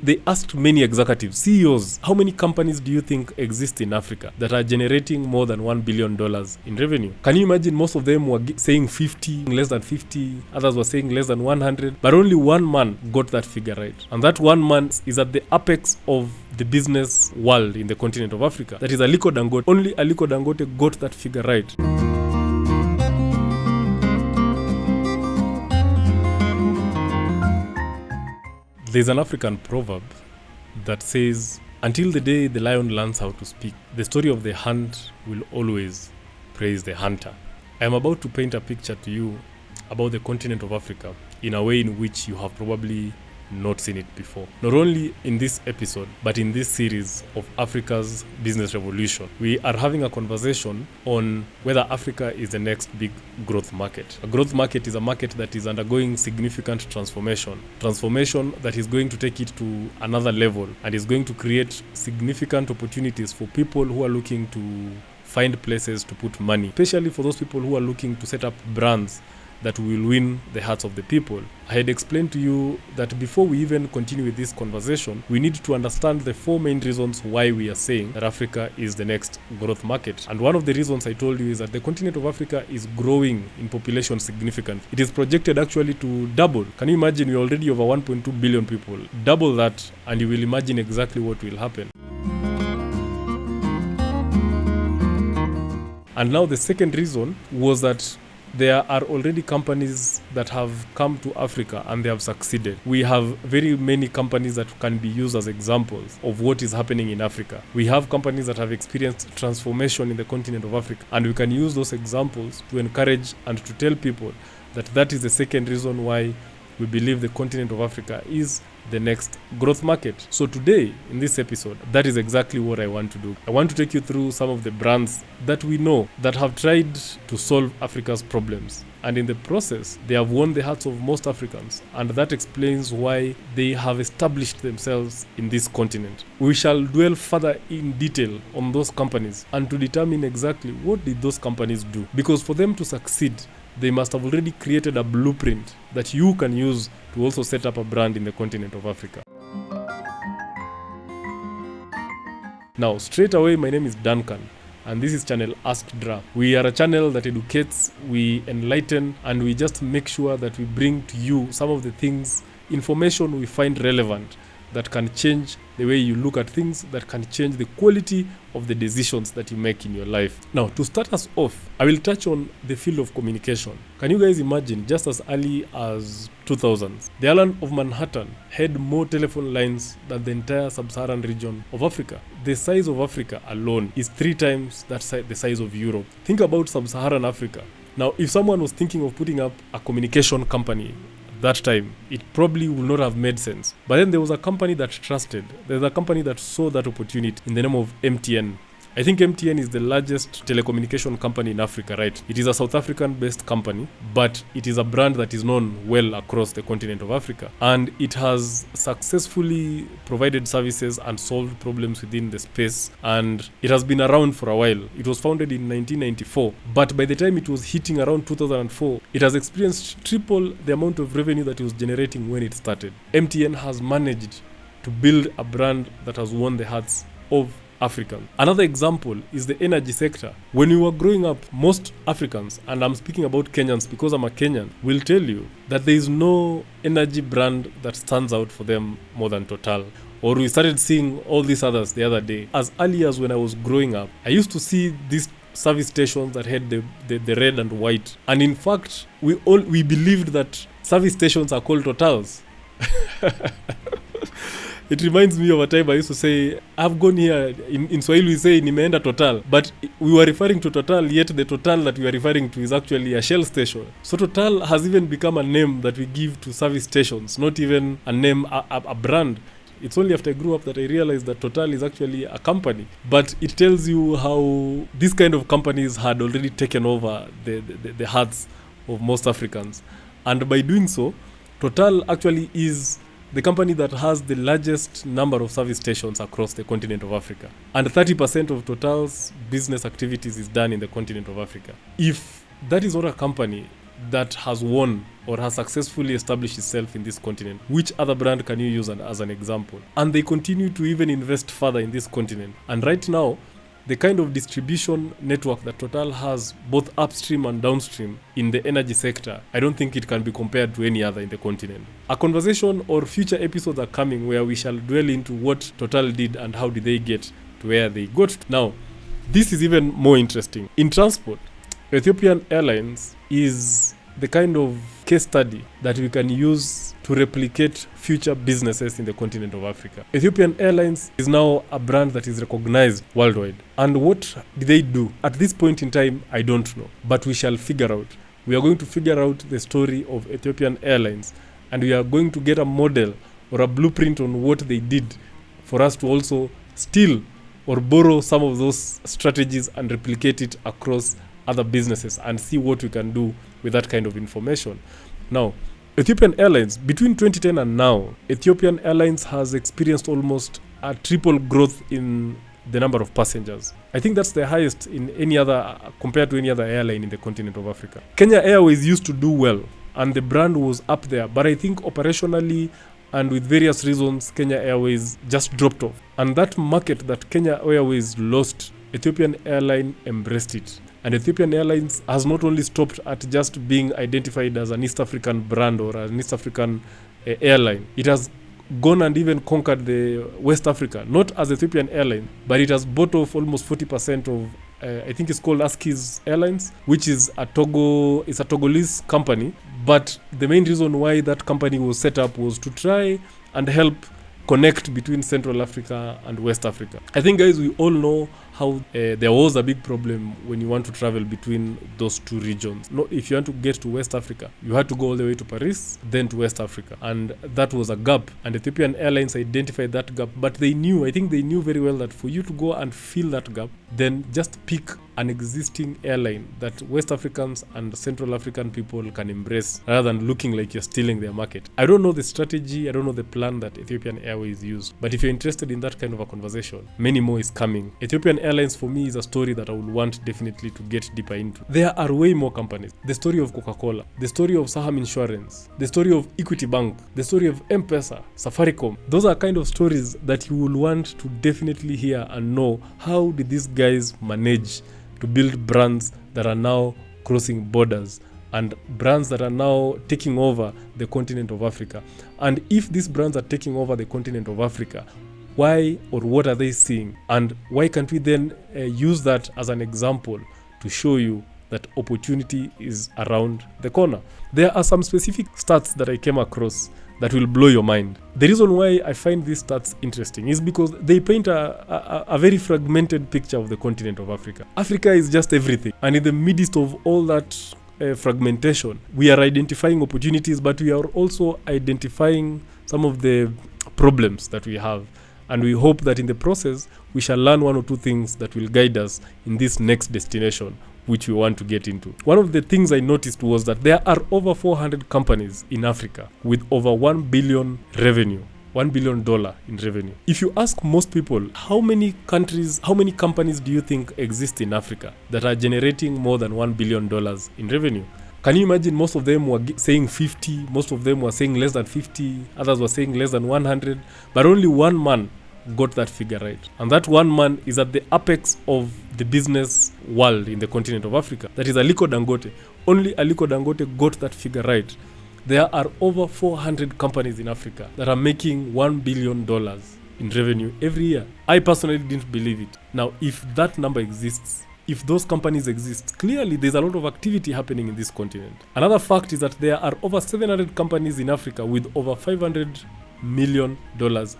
They asked many executives, CEOs, how many companies do you think exist in Africa that are generating more than $1 billion in revenue? Can you imagine most of them were saying 50, less than 50, others were saying less than 100, but only one man got that figure right. And that one man is at the apex of the business world in the continent of Africa. That is Aliko Dangote. Only Aliko Dangote got that figure right. There's an African proverb that says, until the day the lion learns how to speak, the story of the hunt will always praise the hunter. I am about to paint a picture to you about the continent of Africa in a way in which you have probably not seen it before. Not only in this episode, but in this series of Africa's business revolution, we are having a conversation on whether Africa is the next big growth market. A growth market is a market that is undergoing significant transformation that is going to take it to another level and is going to create significant opportunities for people who are looking to find places to put money, especially for those people who are looking to set up brands that will win the hearts of the people. I had explained to you that before we even continue with this conversation, we need to understand the four main reasons why we are saying that Africa is the next growth market. And one of the reasons I told you is that the continent of Africa is growing in population significantly. It is projected actually to double. Can you imagine? We're already over 1.2 billion people. Double that and you will imagine exactly what will happen. And now the second reason was that there are already companies that have come to Africa and they have succeeded. We have very many companies that can be used as examples of what is happening in Africa. We have companies that have experienced transformation in the continent of Africa, and we can use those examples to encourage and to tell people that that is the second reason why we believe the continent of Africa is the next growth market. So today, in this episode, that is exactly what I want to do. I want to take you through some of the brands that we know that have tried to solve Africa's problems. And in the process, they have won the hearts of most Africans. And that explains why they have established themselves in this continent. We shall dwell further in detail on those companies and to determine exactly what did those companies do. Because for them to succeed, they must have already created a blueprint that you can use to also set up a brand in the continent of Africa. Now, straight away, my name is Duncan, and this is channel Ask Dra. We are a channel that educates, we enlighten, and we just make sure that we bring to you some of the things, information we find relevant that can change the way you look at things, that can change the quality of the decisions that you make in your life. Now, to start us off, I will touch on the field of communication. Can you guys imagine, just as early as 2000s, the island of Manhattan had more telephone lines than the entire sub-Saharan region of Africa. The size of Africa alone is 3 times the size of Europe. Think about sub-Saharan Africa. Now, if someone was thinking of putting up a communication company that time, it probably would not have made sense. But then there was a company that trusted. There's a company that saw that opportunity in the name of MTN. I think MTN is the largest telecommunication company in Africa, right? It is a South African-based company, but it is a brand that is known well across the continent of Africa. And it has successfully provided services and solved problems within the space. And it has been around for a while. It was founded in 1994. But by the time it was hitting around 2004, it has experienced triple the amount of revenue that it was generating when it started. MTN has managed to build a brand that has won the hearts of Africans. Another example is the energy sector. When we were growing up, most Africans, and I'm speaking about Kenyans because I'm a Kenyan, will tell you that there is no energy brand that stands out for them more than Total. Or we started seeing all these others the other day. As early as when I was growing up, I used to see these service stations that had the red and white. And in fact, we believed that service stations are called Totals. It reminds me of a time I used to say, I've gone here, in Swahili we say, nimeenda Total. But we were referring to Total, yet the Total that we are referring to is actually a Shell station. So Total has even become a name that we give to service stations, not even a name, a brand. It's only after I grew up that I realized that Total is actually a company. But it tells you how these kind of companies had already taken over the hearts of most Africans. And by doing so, Total actually is the company that has the largest number of service stations across the continent of Africa. And 30% of Total's business activities is done in the continent of Africa. If that is not a company that has won or has successfully established itself in this continent? Which other brand can you use as an example? And they continue to even invest further in this continent. And right now, the kind of distribution network that Total has, both upstream and downstream in the energy sector, I don't think it can be compared to any other in the continent. A conversation or future episodes are coming where we shall dwell into what Total did and how did they get to where they got to. Now, this is even more interesting. In transport, Ethiopian Airlines is the kind of case study that we can use to replicate future businesses in the continent of Africa. Ethiopian Airlines is now a brand that is recognized worldwide. And what did they do? At this point in time, I don't know. But we shall figure out. We are going to figure out the story of Ethiopian Airlines, and we are going to get a model or a blueprint on what they did for us to also steal or borrow some of those strategies and replicate it across other businesses and see what we can do with that kind of information. Now, Ethiopian Airlines, between 2010 and now, Ethiopian Airlines has experienced almost a triple growth in the number of passengers. I think that's the highest in any other, compared to any other airline in the continent of Africa. Kenya Airways used to do well, and the brand was up there, but I think operationally and with various reasons, Kenya Airways just dropped off. And that market that Kenya Airways lost, Ethiopian Airlines embraced it. And Ethiopian Airlines has not only stopped at just being identified as an East African brand or an East African airline. It has gone and even conquered the West Africa, not as Ethiopian Airlines, but it has bought off almost 40% of, I think it's called Askis Airlines, which is it's a Togolese company. But the main reason why that company was set up was to try and help connect between Central Africa and West Africa. I think, guys, we all know how there was a big problem when you want to travel between those two regions. No, if you want to get to West Africa, you had to go all the way to Paris, then to West Africa. And that was a gap. And Ethiopian Airlines identified that gap. But they knew very well that for you to go and fill that gap, then just pick an existing airline that West Africans and Central African people can embrace rather than looking like you're stealing their market. I don't know the strategy, I don't know the plan that Ethiopian Airways used, but if you're interested in that kind of a conversation, many more is coming. Ethiopian Airlines for me is a story that I would want definitely to get deeper into. There are way more companies. The story of Coca-Cola, the story of Saham Insurance, the story of Equity Bank, the story of M-Pesa, Safaricom. Those are kind of stories that you will want to definitely hear and know how did these guys manage to build brands that are now crossing borders and brands that are now taking over the continent of Africa. And if these brands are taking over the continent of Africa, why or what are they seeing? And why can't we then use that as an example to show you that opportunity is around the corner? There are some specific stats that I came across that will blow your mind. The reason why I find these stats interesting is because they paint a very fragmented picture of the continent of Africa. Africa is just everything. And in the midst of all that fragmentation, we are identifying opportunities, but we are also identifying some of the problems that we have. And we hope that in the process, we shall learn one or two things that will guide us in this next destination which we want to get into. One of the things I noticed was that there are over 400 companies in Africa with over $1 billion revenue. $1 billion in revenue. If you ask most people, how many companies do you think exist in Africa that are generating more than $1 billion in revenue? Can you imagine most of them were saying 50, most of them were saying less than 50, others were saying less than 100, but only one man got that figure right. And that one man is at the apex of the business world in the continent of Africa. That is Aliko Dangote. Only Aliko Dangote got that figure right. There are over 400 companies in Africa that are making $1 billion in revenue every year. I personally didn't believe it. Now, if that number exists, if those companies exist, clearly there's a lot of activity happening in this continent. Another fact is that there are over 700 companies in Africa with over $500 million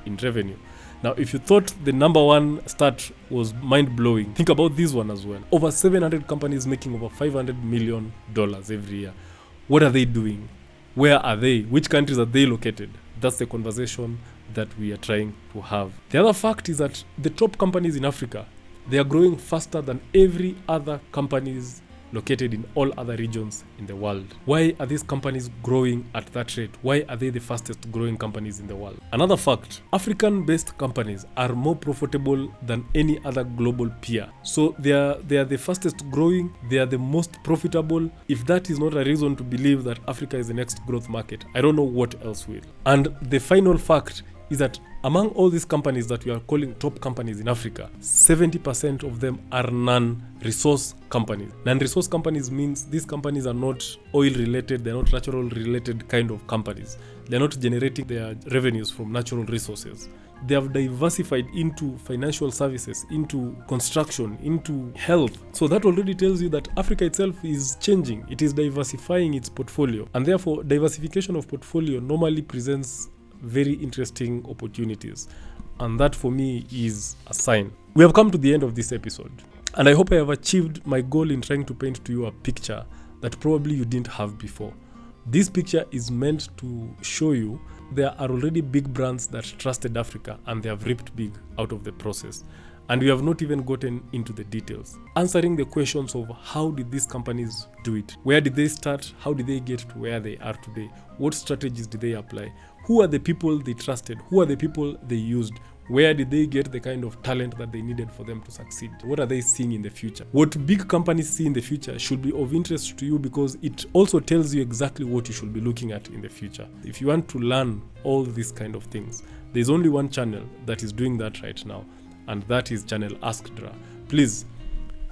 in revenue. Now, if you thought the number one stat was mind-blowing, think about this one as well. Over 700 companies making over $500 million every year. What are they doing? Where are they? Which countries are they located? That's the conversation that we are trying to have. The other fact is that the top companies in Africa, they are growing faster than every other companies located in all other regions in the world. Why are these companies growing at that rate? Why are they the fastest growing companies in the world? Another fact, African-based companies are more profitable than any other global peer. So they are the fastest growing, they are the most profitable. If that is not a reason to believe that Africa is the next growth market, I don't know what else will. And the final fact is that among all these companies that we are calling top companies in Africa, 70% of them are non-resource companies. Non-resource companies means these companies are not oil-related, they're not natural-related kind of companies. They're not generating their revenues from natural resources. They have diversified into financial services, into construction, into health. So that already tells you that Africa itself is changing. It is diversifying its portfolio. And therefore, diversification of portfolio normally presents very interesting opportunities, and that for me is a sign. We have come to the end of this episode, and I hope I have achieved my goal in trying to paint to you a picture that probably you didn't have before. This picture is meant to show you there are already big brands that trusted Africa and they have reaped big out of the process. And we have not even gotten into the details, answering the questions of how did these companies do it? Where did they start? How did they get to where they are today? What strategies did they apply? Who are the people they trusted? Who are the people they used? Where did they get the kind of talent that they needed for them to succeed? What are they seeing in the future? What big companies see in the future should be of interest to you because it also tells you exactly what you should be looking at in the future. If you want to learn all these kind of things, there's only one channel that is doing that right now, and that is channel Ask Dra. Please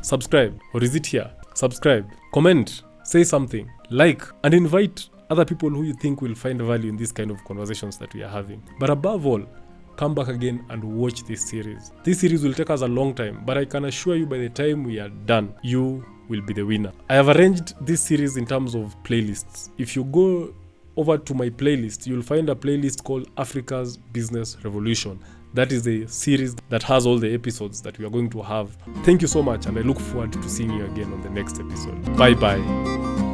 subscribe, or is it here? Subscribe, comment, say something, like, and invite other people who you think will find value in these kind of conversations that we are having. But above all, come back again and watch this series. This series will take us a long time, but I can assure you by the time we are done, you will be the winner. I have arranged this series in terms of playlists. If you go over to my playlist, you'll find a playlist called Africa's Business Revolution. That is the series that has all the episodes that we are going to have. Thank you so much, and I look forward to seeing you again on the next episode. Bye-bye.